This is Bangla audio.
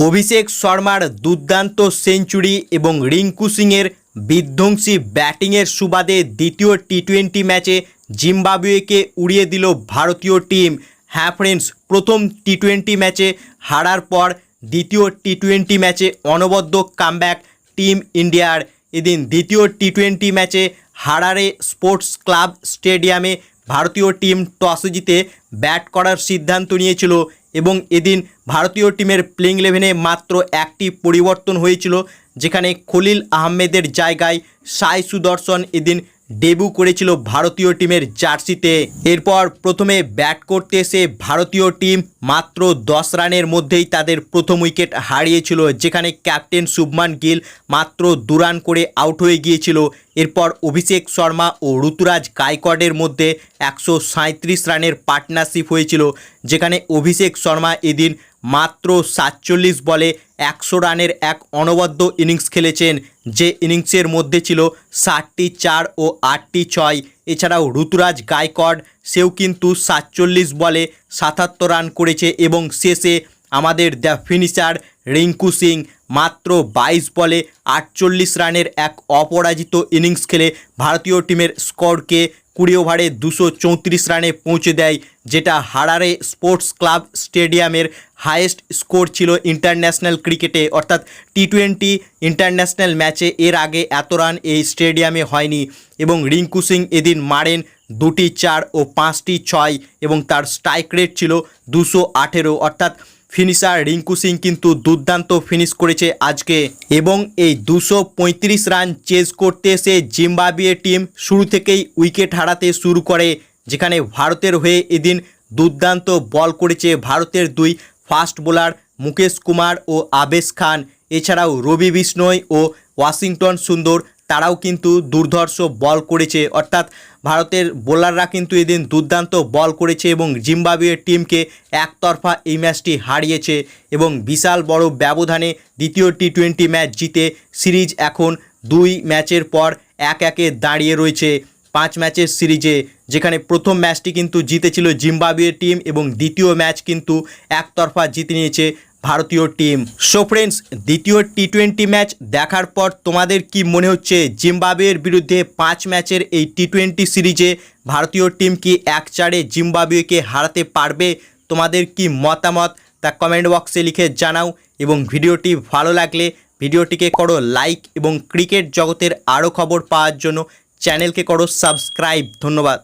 অভিষেক শর্মার দুর্দান্ত সেঞ্চুরি এবং রিঙ্কু সিংয়ের বিধ্বংসী ব্যাটিংয়ের সুবাদে দ্বিতীয় টি-20 ম্যাচে জিম্বাবুয়েকে উড়িয়ে দিল ভারতীয় টিম। হ্যাঁ ফ্রেন্ডস, প্রথম টি-20 ম্যাচে হারার পর দ্বিতীয় টি-20 ম্যাচে অনবদ্য কামব্যাক টিম ইন্ডিয়ার। এদিন দ্বিতীয় টি-20 ম্যাচে হারারে স্পোর্টস ক্লাব স্টেডিয়ামে ভারতীয় টিম টসে জিতে ব্যাট করার সিদ্ধান্ত নিয়েছিল এবং এদিন ভারতীয় টিমের প্লেইং ইলেভেনে মাত্র একটি পরিবর্তন হয়েছিল, যেখানে খলিল আহমেদের জায়গায় সাই সুদর্শন এদিন ডেবিউ করেছিল ভারতীয় টিমের জার্সিতে। এরপর প্রথমে ব্যাট করতে এসে ভারতীয় টিম মাত্র 10 রানের মধ্যেই তাদের প্রথম উইকেট হারিয়েছিল, যেখানে ক্যাপ্টেন শুভমান গিল মাত্র 2 রান করে আউট হয়ে গিয়েছিল। এরপর অভিষেক শর্মা ও ঋতুরাজ গায়কোয়াড়ের মধ্যে 137 রানের পার্টনারশিপ হয়েছিল, যেখানে অভিষেক শর্মা এদিন মাত্র 47 বলে 100 রানের এক অনবদ্য ইনিংস খেলেছেন, যে ইনিংসের মধ্যে ছিল 7টি 4 ও 8টি 6। এছাড়াও ঋতুরাজ গায়কোয়াড় সেও কিন্তু 47 বলে 77 রান করেছে এবং শেষে আমাদের দ্য ফিনিশার রিঙ্কু সিং মাত্র 22 বলে 48 রানের এক অপরাজিত ইনিংস খেলে ভারতীয় টিমের স্কোরকে 20 ওভারে 234 রানে পৌঁছে দেয়, যেটা হারারে স্পোর্টস ক্লাব স্টেডিয়ামের হাইয়েস্ট স্কোর ছিল ইন্টারন্যাশনাল ক্রিকেটে। অর্থাৎ টি-20 ইন্টারন্যাশনাল ম্যাচে এর আগে এত রান এই স্টেডিয়ামে হয়নি। এবং রিঙ্কু সিং এদিন মারেন 2টি 4 ও 5টি 6 এবং তার স্ট্রাইক রেট ছিল 218। অর্থাৎ ফিনিশার রিঙ্কু সিং কিন্তু দুর্দান্ত ফিনিশ করেছে আজকে। এবং এই 235 রান চেজ করতে এসে জিম্বাবুয়ে টিম শুরু থেকেই উইকেট হারাতে শুরু করে, যেখানে ভারতের হয়ে এদিন দুর্দান্ত বল করেছে ভারতের দুই ফাস্ট বোলার মুকেশ কুমার ও আবেশ খান। এছাড়াও রবি বিষ্ণয় ও ওয়াশিংটন সুন্দর তারাও কিন্তু দুর্ধর্ষ বল করেছে। অর্থাৎ ভারতের বোলাররা কিন্তু এদিন দুর্দান্ত বল করেছে এবং জিম্বাবুয়ের টিমকে একতরফা এই ম্যাচটি হারিয়েছে এবং বিশাল বড় ব্যবধানে দ্বিতীয় টি-20 ম্যাচ জিতে সিরিজ এখন 2 ম্যাচের পর 1-1 দাঁড়িয়ে রয়েছে 5 ম্যাচের সিরিজে, যেখানে প্রথম ম্যাচটি কিন্তু জিতেছিল জিম্বাবুয়ের টিম এবং দ্বিতীয় ম্যাচ কিন্তু একতরফা জিতে নিয়েছে ভারতীয় টিম। সো ফ্রেন্ডস, দ্বিতীয় টি-20 ম্যাচ দেখার পর তোমাদের কি মনে হচ্ছে? জিম্বাবুয়ের বিরুদ্ধে 5 ম্যাচের এই টি-20 সিরিজে ভারতীয় টিম কি 1-4-এ জিম্বাবুয়েকে হারাতে পারবে? তোমাদের কি মতামত তা কমেন্ট বক্সে লিখে জানাও এবং ভিডিওটি ভালো লাগলে ভিডিওটিকে করো লাইক এবং ক্রিকেট জগতের আরও খবর পাওয়ার জন্য চ্যানেলকে করো সাবস্ক্রাইব। ধন্যবাদ।